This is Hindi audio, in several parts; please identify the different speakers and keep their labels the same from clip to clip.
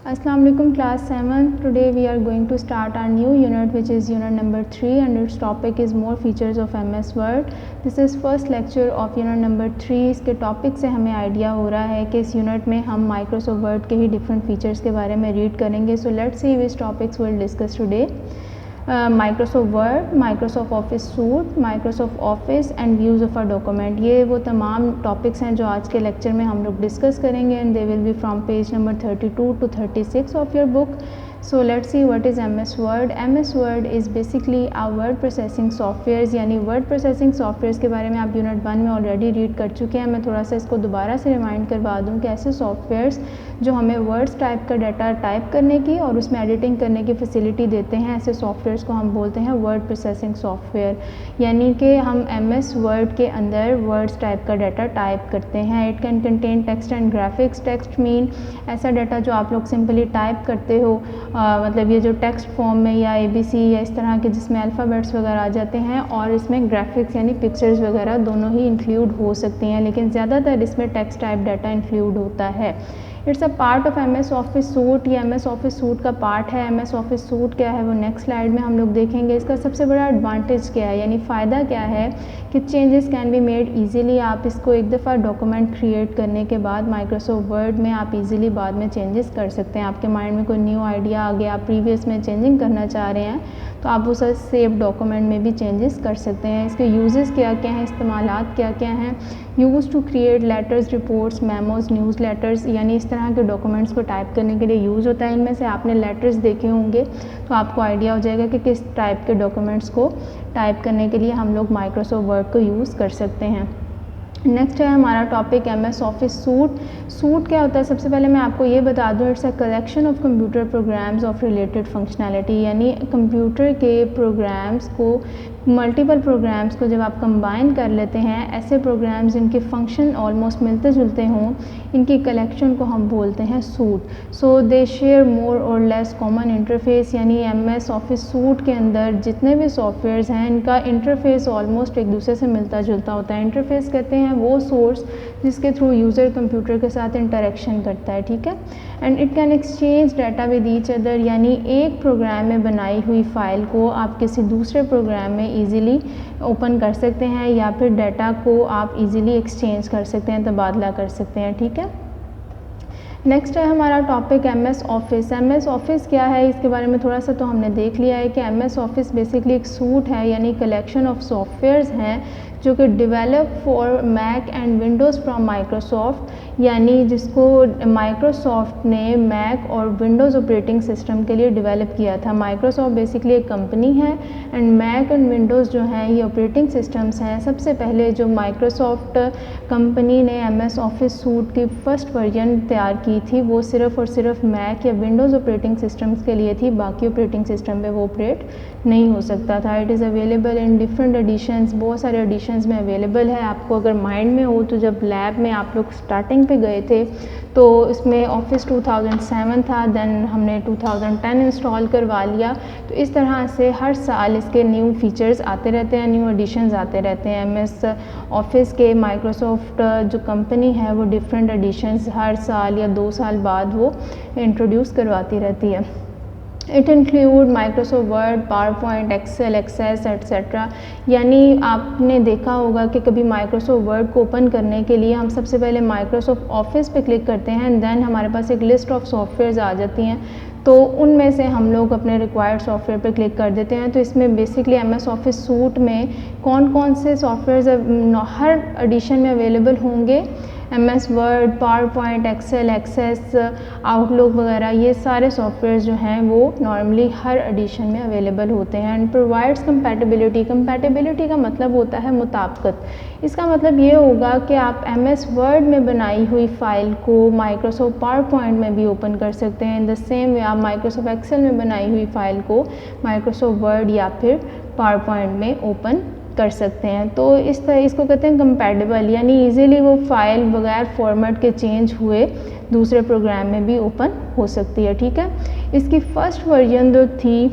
Speaker 1: Assalamu alaikum class 7. Today we are going to start our new unit, which is unit number 3, and its topic is more features of MS Word. This is first lecture of unit number 3. इसके टॉपिक से हमें आइडिया हो रहा है कि इस यूनिट में हम माइक्रोसॉफ्ट वर्ड के ही डिफरेंट फीचर्स के बारे में रीड करेंगे. So let's see which topics will discuss today. Microsoft word, Microsoft office suit, Microsoft office and views of a document. ये वो तमाम टॉपिक्स हैं जो आज के लेक्चर में हम लोग डिस्कस करेंगे and they will be from page number 32 to 36 of your book. So let's see what is MS Word. MS Word is basically a word processing softwares, यानी word processing softwares के बारे में आप यूनिट 1 में ऑलरेडी रीड कर चुके हैं. मैं थोड़ा सा इसको दोबारा से रिमाइंड करवा दूं कि ऐसे सॉफ्टवेयर्स जो हमें वर्ड्स टाइप का डाटा टाइप करने की और उसमें एडिटिंग करने की फैसिलिटी देते हैं, ऐसे सॉफ्टवेयर्स को हम बोलते हैं वर्ड प्रोसेसिंग सॉफ्टवेयर. यानी कि हम MS Word के अंदर वर्ड्स टाइप का डाटा टाइप करते हैं. It can contain text and graphics. Text mean ऐसा डाटा जो आप लोग सिंपली टाइप करते हो, मतलब ये जो टेक्स्ट फॉर्म में या ABC या इस तरह के जिसमें अल्फ़ाबेट्स वगैरह आ जाते हैं, और इसमें ग्राफिक्स यानी पिक्चर्स वगैरह दोनों ही इंक्लूड हो सकती हैं, लेकिन ज़्यादातर इसमें टेक्स्ट टाइप डाटा इंक्लूड होता है. It's a part of MS Office suit. ये MS ऑफिस सूट का पार्ट है. MS ऑफिस सूट क्या है वो नेक्स्ट स्लाइड में हम लोग देखेंगे. इसका सबसे बड़ा एडवांटेज क्या है, यानी फ़ायदा क्या है कि changes can be made easily. आप इसको एक दफ़ा डॉक्यूमेंट क्रिएट करने के बाद माइक्रोसॉफ्ट वर्ड में आप इजीली बाद में चेंजेस कर सकते हैं. आपके माइंड में कोई न्यू आइडिया आ गया, आप प्रीवियस में चेंजिंग करना चाह रहे हैं, तो आप उस सेव डॉक्यूमेंट में भी चेंजेस कर सकते हैं. इसके यूजेस क्या क्या हैं, इस्तेमालात क्या क्या हैं. Use to create letters, reports, memos, newsletters, यानी इस तरह के डॉक्यूमेंट्स को टाइप करने के लिए यूज़ होता है. इनमें से आपने लेटर्स देखे होंगे तो आपको आइडिया हो जाएगा कि किस टाइप के डॉक्यूमेंट्स को टाइप करने के लिए हम लोग माइक्रोसॉफ्ट वर्ड को यूज़ कर सकते हैं. नेक्स्ट है हमारा topic MS Office suit. Suit क्या होता है, सबसे पहले मैं आपको ये बता दूं, it's a collection of computer programs of related functionality. यानी कंप्यूटर के प्रोग्राम्स को, मल्टीपल प्रोग्राम्स को जब आप कंबाइन कर लेते हैं, ऐसे प्रोग्राम्स जिनके फंक्शन ऑलमोस्ट मिलते जुलते हों, इनकी कलेक्शन को हम बोलते हैं सूट. सो दे शेयर मोर और लेस कॉमन इंटरफेस. यानी MS ऑफिस सूट के अंदर जितने भी सॉफ्टवेयर्स हैं, इनका इंटरफेस ऑलमोस्ट एक दूसरे से मिलता जुलता होता है. इंटरफेस कहते हैं वो सोर्स जिसके थ्रू यूज़र कंप्यूटर के साथ इंटरेक्शन करता है, ठीक है. And it can exchange data with each other. यानी एक प्रोग्राम में बनाई हुई फ़ाइल को आप किसी दूसरे प्रोग्राम में ईज़िली ओपन कर सकते हैं, या फिर डाटा को आप ईज़िली एक्सचेंज कर सकते हैं, तबादला कर सकते हैं, ठीक है. नेक्स्ट है हमारा topic MS office. MS office क्या है, इसके बारे में थोड़ा सा तो हमने देख लिया है कि MS ऑफिस बेसिकली एक सूट है, यानी कलेक्शन ऑफ सॉफ्टवेयर्स हैं जो कि develop for Mac and Windows from Microsoft. यानी जिसको माइक्रोसॉफ्ट ने मैक और विंडोज़ ऑपरेटिंग सिस्टम के लिए डेवलप किया था. माइक्रोसॉफ्ट बेसिकली एक कंपनी है एंड मैक एंड विंडोज़ जो हैं ये ऑपरेटिंग सिस्टम्स हैं. सबसे पहले जो माइक्रोसॉफ्ट कंपनी ने MS ऑफिस सूट की फ़र्स्ट वर्जन तैयार की थी, वो सिर्फ़ और सिर्फ मैक या विंडोज़ ऑपरेटिंग सिस्टम्स के लिए थी. बाकी ऑपरेटिंग सिस्टम पे वो ऑपरेट नहीं हो सकता था. It is available in different editions. बहुत सारे एडिशंस में अवेलेबल है. आपको अगर माइंड में हो तो जब लैब में आप लोग स्टार्टिंग पे गए थे तो इसमें ऑफिस 2007 था, देन हमने 2010 इंस्टॉल करवा लिया. तो इस तरह से हर साल इसके न्यू फीचर्स आते रहते हैं, न्यू एडिशंस आते रहते हैं. MS ऑफिस के माइक्रोसॉफ्ट जो कंपनी है वो डिफरेंट एडिशंस हर साल या 2 साल बाद वो इंट्रोड्यूस करवाती रहती है. It include Microsoft Word, PowerPoint, Excel, Access etcetera. यानी आपने देखा होगा कि कभी माइक्रोसॉफ्ट वर्ड को ओपन करने के लिए हम सबसे पहले माइक्रोसॉफ्ट ऑफिस पे क्लिक करते हैं एंड देन हमारे पास एक लिस्ट ऑफ सॉफ्टवेयर्स आ जाती हैं, तो उनमें से हम लोग अपने रिक्वायर्ड सॉफ्टवेयर पे क्लिक कर देते हैं. तो इसमें बेसिकली MS ऑफिस सूट में कौन कौन से सॉफ्टवेयर्स हर एडिशन में अवेलेबल होंगे. MS Word, PowerPoint, Excel, Access, Outlook वगैरह, ये सारे सॉफ्टवेयर जो हैं वो नॉर्मली हर एडिशन में अवेलेबल होते हैं. And provides compatibility. कंपैटिबिलिटी का मतलब होता है मुताबिकत. इसका मतलब ये होगा कि आप MS वर्ड में बनाई हुई फ़ाइल को माइक्रोसॉफ्ट पावर पॉइंट में भी ओपन कर सकते हैं. इन द सेम वे आप माइक्रोसॉफ्ट एक्सेल में बनाई हुई फ़ाइल को माइक्रोसॉफ्ट वर्ड या फिर पावर पॉइंट में ओपन कर सकते हैं. तो इस तरह इसको कहते हैं कंपैटिबल, यानी इजीली वो फ़ाइल बगैर फॉर्मेट के चेंज हुए दूसरे प्रोग्राम में भी ओपन हो सकती है, ठीक है. इसकी फ़र्स्ट वर्जन जो थी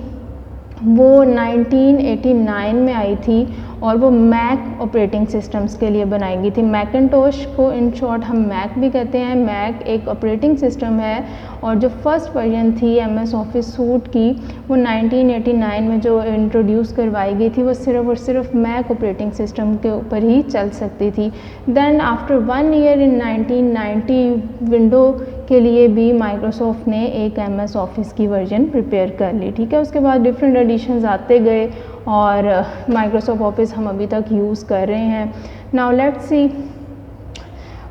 Speaker 1: वो 1989 में आई थी और वो मैक ऑपरेटिंग सिस्टम्स के लिए बनाई गई थी। मैकिन्टोश को इन शॉर्ट हम मैक भी कहते हैं। मैक एक ऑपरेटिंग सिस्टम है और जो फर्स्ट वर्जन थी MS ऑफिस सूट की वो 1989 में जो इंट्रोड्यूस करवाई गई थी वो सिर्फ और सिर्फ मैक ऑपरेटिंग सिस्टम के ऊपर ही चल सकती थी। Then after 1 year in 1990 window के लिए भी माइक्रोसॉफ्ट ने एक MS ऑफिस की वर्जन प्रिपेयर कर ली, ठीक है। उसके बाद डिफरेंट एडिशंस आते गए और माइक्रोसॉफ्ट ऑफिस हम अभी तक यूज़ कर रहे हैं। Now let's see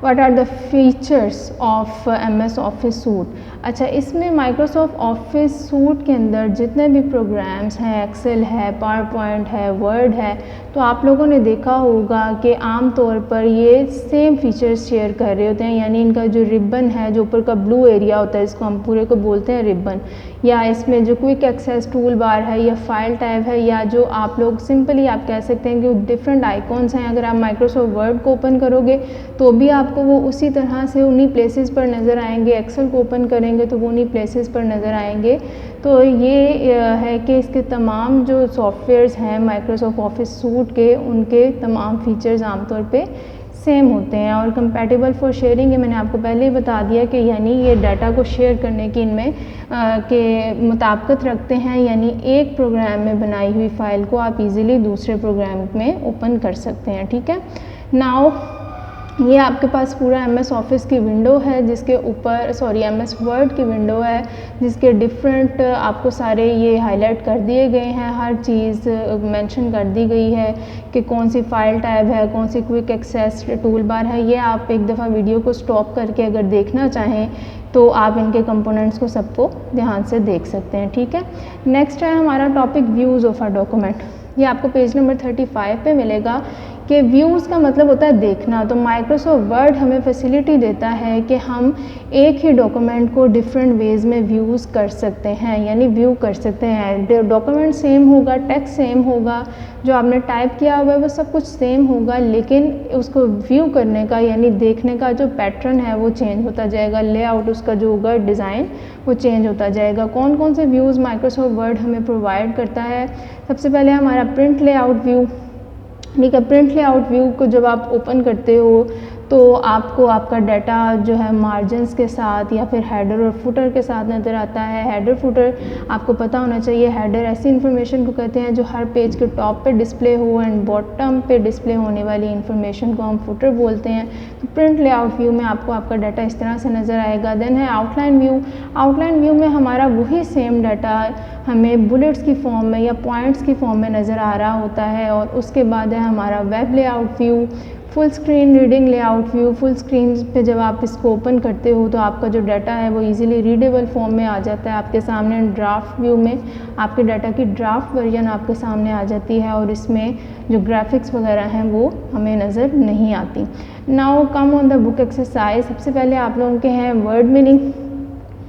Speaker 1: what are the features of MS Office suite. अच्छा, इसमें माइक्रोसॉफ्ट ऑफिस सूट के अंदर जितने भी प्रोग्राम्स हैं, एक्सेल है, पावर पॉइंट है, वर्ड है, तो आप लोगों ने देखा होगा कि आम तौर पर ये सेम फीचर्स शेयर कर रहे होते हैं। यानी इनका जो रिबन है, जो ऊपर का ब्लू एरिया होता है, इसको हम पूरे को बोलते हैं रिबन, या इसमें जो क्विक एक्सेस टूल बार है या फाइल टैब है, या जो आप लोग सिंपली आप कह सकते हैं कि डिफरेंट आइकॉन्स हैं। अगर आप माइक्रोसॉफ्ट वर्ड को ओपन करोगे तो भी आपको वो उसी तरह से उन्हीं प्लेसेस पर नज़र आएंगे। एक्सेल को ओपन करेंगे तो वो उन्हीं प्लेसेस पर नज़र आएंगे। तो ये है कि इसके तमाम जो सॉफ्टवेयर्स हैं माइक्रोसॉफ्ट ऑफिस सूट के, उनके तमाम फीचर्स आमतौर पे सेम होते हैं। और कंपैटिबल फॉर शेयरिंग, ये मैंने आपको पहले ही बता दिया कि यानी ये डाटा को शेयर करने की इनमें के मुताबिकत रखते हैं। यानी एक प्रोग्राम में बनाई हुई फ़ाइल को आप इजीली दूसरे प्रोग्राम में ओपन कर सकते हैं, ठीक है। नाउ ये आपके पास पूरा MS ऑफिस की विंडो है जिसके ऊपर MS वर्ड की विंडो है जिसके डिफरेंट आपको सारे ये हाईलाइट कर दिए गए हैं। हर चीज़ मेंशन कर दी गई है कि कौन सी फाइल टैब है, कौन सी क्विक एक्सेस टूल बार है। ये आप एक दफ़ा वीडियो को स्टॉप करके अगर देखना चाहें तो आप इनके कंपोनेंट्स को सबको ध्यान से देख सकते हैं, ठीक है। नेक्स्ट है हमारा topic views of a document. ये आपको पेज नंबर 35 पे मिलेगा कि व्यूज़ का मतलब होता है देखना। तो माइक्रोसॉफ्ट वर्ड हमें फैसिलिटी देता है कि हम एक ही डॉक्यूमेंट को डिफरेंट वेज़ में व्यूज़ कर सकते हैं, यानी व्यू कर सकते हैं। डॉक्यूमेंट सेम होगा, टेक्स्ट सेम होगा, जो आपने टाइप किया हुआ है वो सब कुछ सेम होगा, लेकिन उसको व्यू करने का यानी देखने का जो पैटर्न है वो चेंज होता जाएगा। लेआउट उसका जो होगा डिज़ाइन वो चेंज होता जाएगा। कौन कौन से व्यूज़ माइक्रोसॉफ्ट वर्ड हमें प्रोवाइड करता है? सबसे पहले हमारा प्रिंट लेआउट व्यू, ठीक है। प्रिंट लेआउट व्यू को जब आप ओपन करते हो तो आपको आपका डाटा जो है मार्जिन्स के साथ या फिर हेडर और फुटर के साथ नज़र आता है। हेडर फुटर आपको पता होना चाहिए। हेडर ऐसी इन्फॉर्मेशन को कहते हैं जो हर पेज के टॉप पे डिस्प्ले हो, एंड बॉटम पे डिस्प्ले होने वाली इन्फॉर्मेशन को हम फुटर बोलते हैं। तो प्रिंट लेआउट व्यू में आपको आपका डाटा इस तरह से नज़र आएगा। देन है आउटलाइन व्यू। आउटलाइन व्यू में हमारा वही सेम डाटा हमें बुलेट्स की फॉर्म में या पॉइंट्स की फॉर्म में नज़र आ रहा होता है। और उसके बाद है हमारा web layout view, full screen reading layout view. Full screen पे जब आप इसको ओपन करते हो तो आपका जो डाटा है वो इजीली रीडेबल फॉर्म में आ जाता है आपके सामने। ड्राफ्ट व्यू में आपके डाटा की ड्राफ्ट वर्जन आपके सामने आ जाती है और इसमें जो ग्राफिक्स वगैरह हैं वो हमें नज़र नहीं आती। Now come on the book exercise. सबसे पहले आप लोगों के हैं वर्ड मीनिंग।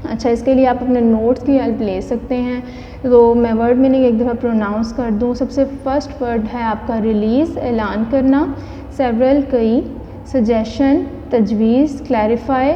Speaker 1: अच्छा, इसके लिए आप अपने नोट्स की हेल्प ले सकते हैं। तो मैं वर्ड मीनिंग एक दफ़ा प्रोनाउंस कर दूँ। सबसे फर्स्ट वर्ड है आपका रिलीज़, ऐलान करना। सेवरल, कई। सजेशन, तजवीज़। क्लैरिफाई,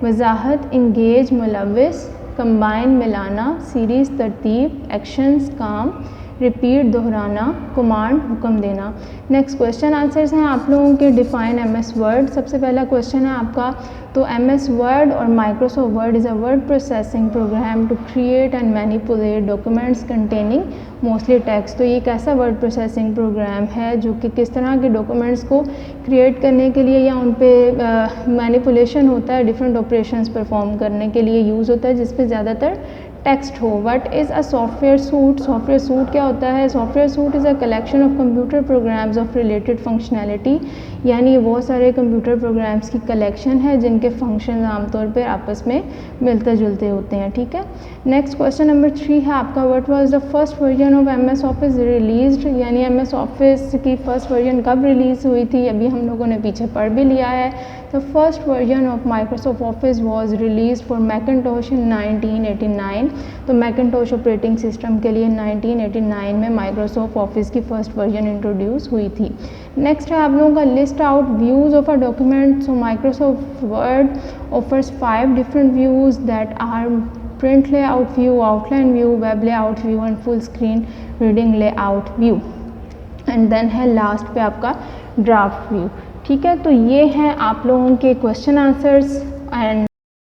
Speaker 1: वजाहत। इंगेज, मुलव्विस। कंबाइन, मिलाना। सीरीज़, तरतीब। एक्शंस, काम। रिपीट, दोहराना। कमांड, हुक्म देना। नेक्स्ट क्वेश्चन आंसर्स हैं आप लोगों के। Define MS Word. सबसे पहला क्वेश्चन है आपका, तो MS वर्ड और Microsoft Word is a word processing program to create and manipulate documents containing mostly text. तो ये एक ऐसा वर्ड प्रोसेसिंग प्रोग्राम है जो कि किस तरह के डॉक्यूमेंट्स को क्रिएट करने के लिए या उन पर मैनिपुलेशन होता है, डिफरेंट ऑपरेशंस परफॉर्म करने के लिए यूज़ होता है, जिस पे ज़्यादातर टेक्स्ट हो। What is a software suit? Software suit क्या होता है? Software suit is a collection of computer programs of related functionality. यानी ये बहुत सारे कंप्यूटर प्रोग्राम्स की कलेक्शन है जिनके फंक्शन आमतौर पर आपस में मिलते जुलते होते हैं, ठीक है। नेक्स्ट क्वेश्चन नंबर 3 है आपका, what was the first version of MS office released? यानी MS ऑफिस की फ़र्स्ट वर्जन कब रिलीज़ हुई थी? अभी हम लोगों ने पीछे पढ़ भी लिया है। The first version of Microsoft Office was released for Macintosh in 1989। तो मैकिन्टोश ऑपरेटिंग सिस्टम के लिए 1989 में माइक्रोसॉफ्ट ऑफिस की फ़र्स्ट वर्जन इंट्रोड्यूस हुई थी। नेक्स्ट है आप लोगों का list out views of a document. So Microsoft Word offers 5 different views that are print layout view, outline view, web layout view and full screen reading layout view. And then है लास्ट पे आपका ड्राफ्ट व्यू। ठीक है, तो ये हैं आप लोगों के क्वेश्चन आंसर्स एंड